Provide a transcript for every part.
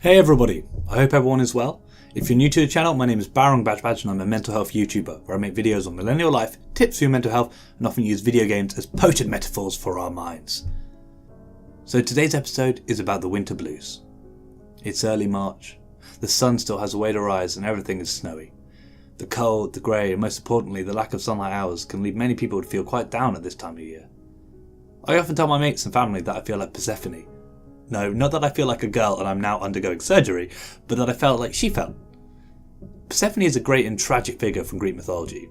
Hey everybody, I hope everyone is well. If you're new to the channel, my name is Barong Badge and I'm a mental health YouTuber where I make videos on millennial life, tips for your mental health, and often use video games as potent metaphors for our minds. So today's episode is about the winter blues. It's early March, the sun still has a way to rise and everything is snowy. The cold, the grey, and most importantly the lack of sunlight hours can lead many people to feel quite down at this time of year. I often tell my mates and family that I feel like Persephone. No, not that I feel like a girl and I'm now undergoing surgery, but that I felt like she felt. Persephone is a great and tragic figure from Greek mythology.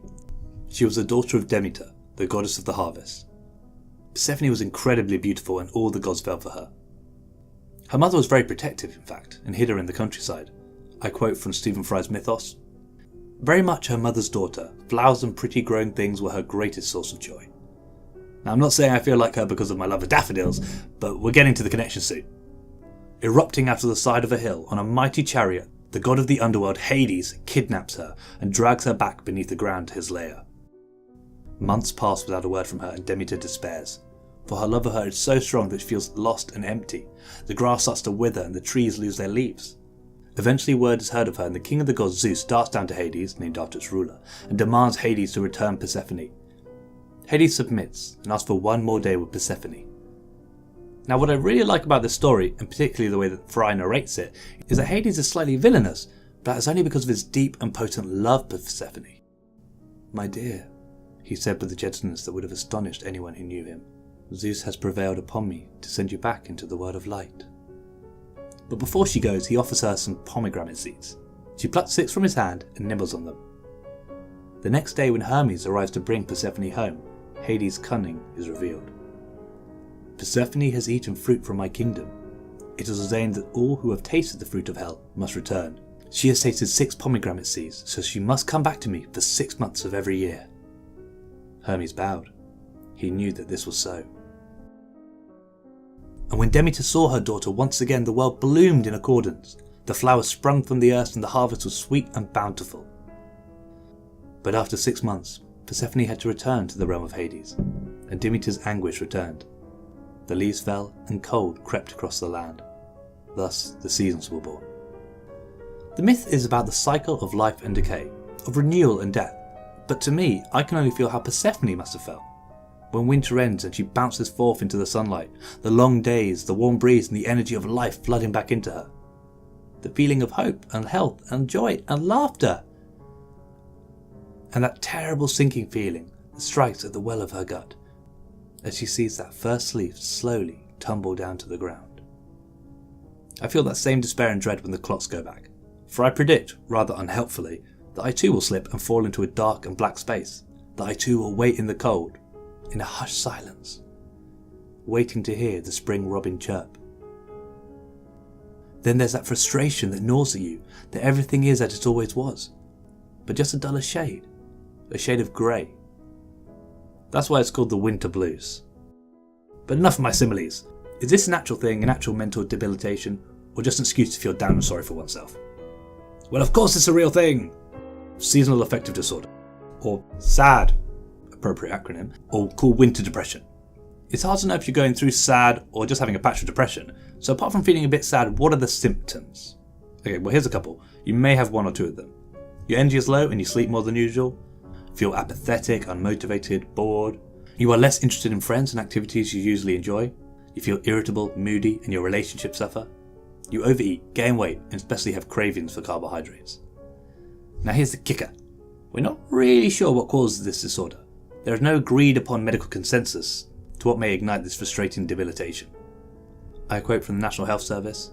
She was the daughter of Demeter, the goddess of the harvest. Persephone was incredibly beautiful and all the gods fell for her. Her mother was very protective, in fact, and hid her in the countryside. I quote from Stephen Fry's Mythos. Very much her mother's daughter, flowers and pretty growing things were her greatest source of joy. Now I'm not saying I feel like her because of my love of daffodils, but we're getting to the connection soon. Erupting out of the side of a hill on a mighty chariot, the god of the underworld Hades kidnaps her and drags her back beneath the ground to his lair. Months pass without a word from her and Demeter despairs, for her love of her is so strong that she feels lost and empty. The grass starts to wither and the trees lose their leaves. Eventually word is heard of her and the king of the gods Zeus darts down to Hades, named after its ruler, and demands Hades to return Persephone. Hades submits and asks for one more day with Persephone. Now what I really like about this story, and particularly the way that Fry narrates it, is that Hades is slightly villainous, but that's only because of his deep and potent love for Persephone. "My dear," he said with a gentleness that would have astonished anyone who knew him, "Zeus has prevailed upon me to send you back into the world of light." But before she goes, he offers her some pomegranate seeds. She plucks 6 from his hand and nibbles on them. The next day when Hermes arrives to bring Persephone home, Hades' cunning is revealed. "Persephone has eaten fruit from my kingdom. It is ordained that all who have tasted the fruit of hell must return. She has tasted 6 pomegranate seeds, so she must come back to me for 6 months of every year." Hermes bowed. He knew that this was so. And when Demeter saw her daughter once again, the world bloomed in accordance. The flowers sprung from the earth and the harvest was sweet and bountiful. But after 6 months, Persephone had to return to the realm of Hades, and Demeter's anguish returned. The leaves fell and cold crept across the land. Thus the seasons were born. The myth is about the cycle of life and decay, of renewal and death, but to me I can only feel how Persephone must have felt. When winter ends and she bounces forth into the sunlight, the long days, the warm breeze and the energy of life flooding back into her. The feeling of hope and health and joy and laughter. And that terrible sinking feeling that strikes at the well of her gut as she sees that first leaf slowly tumble down to the ground. I feel that same despair and dread when the clocks go back, for I predict, rather unhelpfully, that I too will slip and fall into a dark and black space, that I too will wait in the cold, in a hushed silence, waiting to hear the spring robin chirp. Then there's that frustration that gnaws at you, that everything is as it always was, but just a duller shade. A shade of grey. That's why it's called the winter blues. But enough of my similes. Is this an actual thing, an actual mental debilitation, or just an excuse to feel down and sorry for oneself? Well, of course it's a real thing! Seasonal affective disorder. Or SAD, appropriate acronym, or called winter depression. It's hard to know if you're going through SAD or just having a patch of depression, so apart from feeling a bit sad, what are the symptoms? Okay, well here's a couple. You may have one or two of them. Your energy is low and you sleep more than usual. Feel apathetic, unmotivated, bored. You are less interested in friends and activities you usually enjoy. You feel irritable, moody, and your relationships suffer. You overeat, gain weight, and especially have cravings for carbohydrates. Now here's the kicker. We're not really sure what causes this disorder. There is no agreed upon medical consensus to what may ignite this frustrating debilitation. I quote from the National Health Service.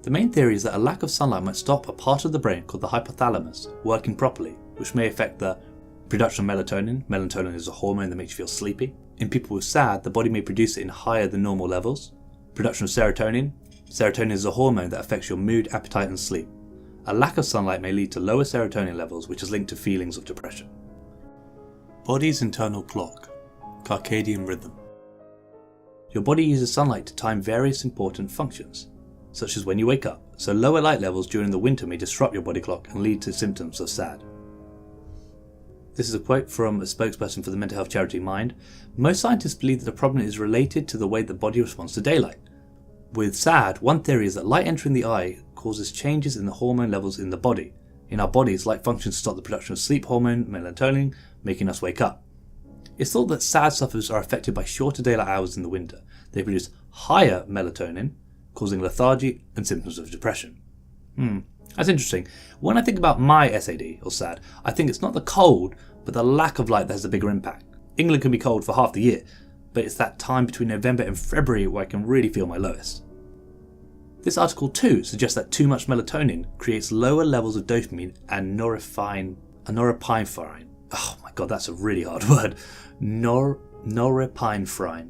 "The main theory is that a lack of sunlight might stop a part of the brain called the hypothalamus working properly, which may affect the production of melatonin. Melatonin is a hormone that makes you feel sleepy. In people with SAD, the body may produce it in higher than normal levels. Production of serotonin. Serotonin is a hormone that affects your mood, appetite and sleep. A lack of sunlight may lead to lower serotonin levels, which is linked to feelings of depression." Body's internal clock. Circadian rhythm. Your body uses sunlight to time various important functions, such as when you wake up, so lower light levels during the winter may disrupt your body clock and lead to symptoms of SAD. This is a quote from a spokesperson for the mental health charity Mind. "Most scientists believe that the problem is related to the way the body responds to daylight. With SAD, one theory is that light entering the eye causes changes in the hormone levels in the body. In our bodies, light functions stop the production of sleep hormone, melatonin, making us wake up. It's thought that SAD sufferers are affected by shorter daylight hours in the winter. They produce higher melatonin, causing lethargy and symptoms of depression. That's interesting. When I think about my SAD, or SAD, I think it's not the cold, but the lack of light that has a bigger impact. England can be cold for half the year, but it's that time between November and February where I can really feel my lowest. This article too suggests that too much melatonin creates lower levels of dopamine and norepinephrine. Oh my god, that's a really hard word. Norepinephrine.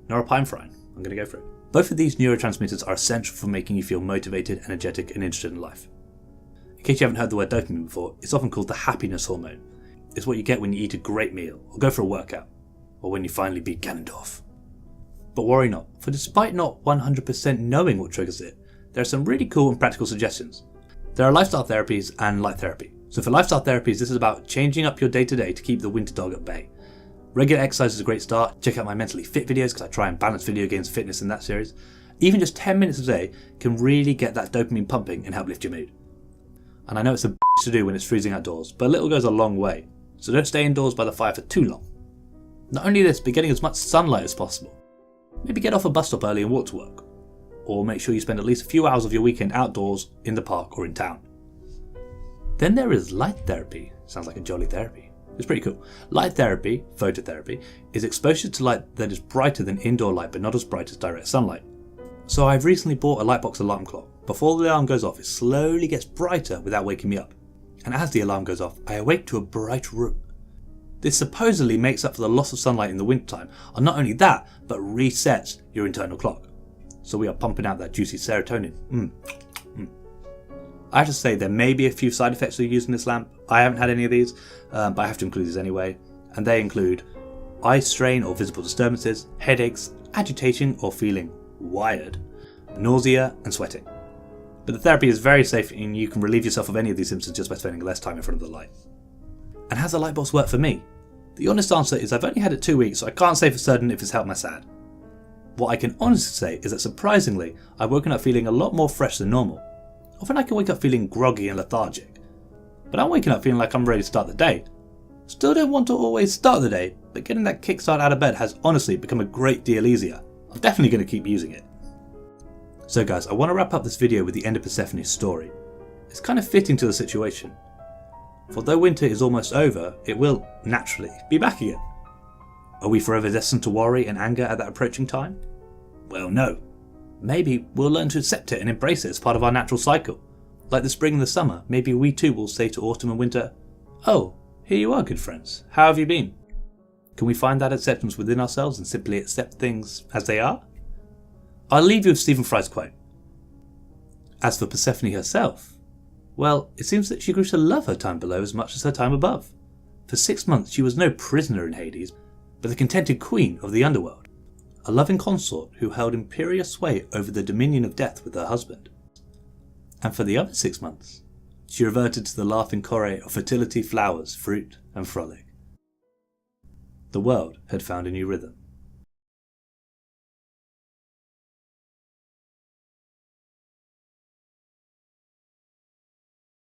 Norepinephrine. I'm going to go for it. Both of these neurotransmitters are essential for making you feel motivated, energetic, and interested in life. In case you haven't heard the word dopamine before, it's often called the happiness hormone. It's what you get when you eat a great meal, or go for a workout, or when you finally beat Ganondorf. But worry not, for despite not 100% knowing what triggers it, there are some really cool and practical suggestions. There are lifestyle therapies and light therapy. So for lifestyle therapies, this is about changing up your day-to-day to keep the winter dog at bay. Regular exercise is a great start. Check out my mentally fit videos because I try and balance video games fitness in that series. Even just 10 minutes a day can really get that dopamine pumping and help lift your mood. And I know it's a bitch to do when it's freezing outdoors, but a little goes a long way. So don't stay indoors by the fire for too long. Not only this, but getting as much sunlight as possible. Maybe get off a bus stop early and walk to work. Or make sure you spend at least a few hours of your weekend outdoors, in the park or in town. Then there is light therapy. Sounds like a jolly therapy. It's pretty cool. Light therapy, phototherapy, is exposure to light that is brighter than indoor light but not as bright as direct sunlight. So I've recently bought a Lightbox alarm clock. Before the alarm goes off, it slowly gets brighter without waking me up. And as the alarm goes off, I awake to a bright room. This supposedly makes up for the loss of sunlight in the wintertime, and not only that, but resets your internal clock. So we are pumping out that juicy serotonin. I have to say there may be a few side effects of using this lamp. I haven't had any of these, but I have to include these anyway. And they include eye strain or visible disturbances, headaches, agitation or feeling wired, nausea and sweating. But the therapy is very safe and you can relieve yourself of any of these symptoms just by spending less time in front of the light. And how's the Lightbox work for me? The honest answer is I've only had it 2 weeks, so I can't say for certain if it's helped my SAD. What I can honestly say is that surprisingly, I've woken up feeling a lot more fresh than normal. Often I can wake up feeling groggy and lethargic, but I'm waking up feeling like I'm ready to start the day. Still don't want to always start the day, but getting that kickstart out of bed has honestly become a great deal easier. I'm definitely going to keep using it. So guys, I want to wrap up this video with the end of Persephone's story. It's kind of fitting to the situation. For though winter is almost over, it will, naturally, be back again. Are we forever destined to worry and anger at that approaching time? Well, no. Maybe we'll learn to accept it and embrace it as part of our natural cycle. Like the spring and the summer, maybe we too will say to autumn and winter, "Oh, here you are, good friends. How have you been?" Can we find that acceptance within ourselves and simply accept things as they are? I'll leave you with Stephen Fry's quote. As for Persephone herself, well, it seems that she grew to love her time below as much as her time above. For 6 months she was no prisoner in Hades, but the contented queen of the underworld, a loving consort who held imperial sway over the dominion of death with her husband. And for the other 6 months, she reverted to the laughing chorus of fertility, flowers, fruit, and frolic. The world had found a new rhythm.